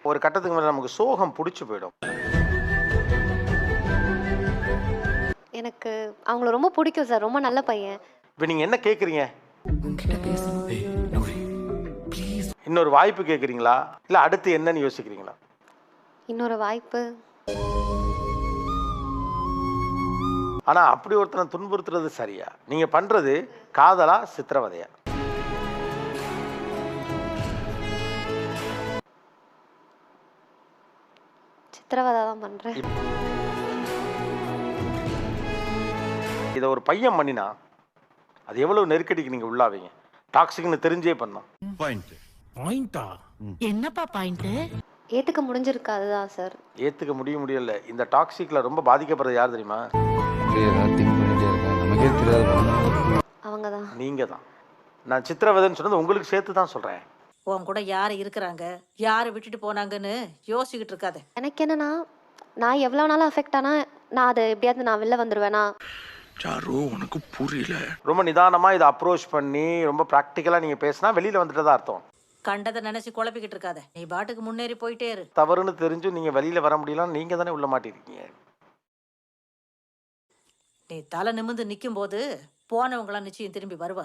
ஒரு கட்டத்துக்கு மேல நமக்கு சோகம் புடிச்சு போயிடும். எனக்கு அவங்கள ரொம்ப பிடிக்கும் சார். ரொம்ப நல்ல பையன். இப்ப நீங்க என்ன கேட்குறீங்க? உன்கிட்ட பேசணும். ஏய் நௌரி ப்ளீஸ். இன்னொரு வாய்ப்பு கேட்குறீங்களா? இல்ல அடுத்து என்னன்னு யோசிக்கிறீங்களா? இன்னொரு வாய்ப்பு. ஆனா அப்படி ஒருத்தனை துன்புறுத்துறது சரியா? நீங்க பண்றது காதலா சித்திரவதையா? சித்திரவதை தான் பண்றேன். இதை ஒரு பையன் பண்ணினா அது எவ்வளவு நெருக்கடிக்கு நீங்க உள்ளாவீங்க? டாக்ஸிக்னு தெரிஞ்சே பண்ணோம். பாயிண்டா? என்னப்பா பாயிண்ட்? ஏத்துக்க முடிஞ்சிருக்காதுதான் சார். ஏத்துக்க முடியல. இந்த டாக்ஸிக்ல ரொம்ப பாதிக்கப்படுறது யார் தெரியுமா? அவங்க தான். நீங்க தான். நான் சித்திரவதைன்னு சொன்னது உங்களுக்கு சேர்த்து தான் சொல்றேன். உன் கூட யாரு இருக்கிறாங்க, யாரை விட்டுட்டு போனாங்கன்னு யோசிச்சுக்கிட்டு இருக்காத. எனக்கு என்னன்னா, நான் எவ்வளோ நாளாக அஃபெக்ட் ஆனா நான் அதை எப்படியாவது நான் வெளில வந்துடுவேனா? சாரு உனக்கு புரியல. ரொம்ப நிதானமா இதை அப்ரோச் பண்ணி ரொம்ப ப்ராக்டிக்கலா நீங்க பேசினா வெளியில வந்துட்டதா அர்த்தம். கண்டதை நினைச்சு குழப்பிக்கிட்டு இருக்காத. நீ பாட்டுக்கு முன்னேறி போயிட்டே இரு. தவறுன்னு தெரிஞ்சு நீங்க வெளியில வர முடியலாம், நீங்க தானே உள்ள மாட்டிருக்கீங்க. நீ தலை நிமிர்ந்து நிக்கும் போது போனவங்களாம் நிச்சயம் திரும்பி வருவாங்க.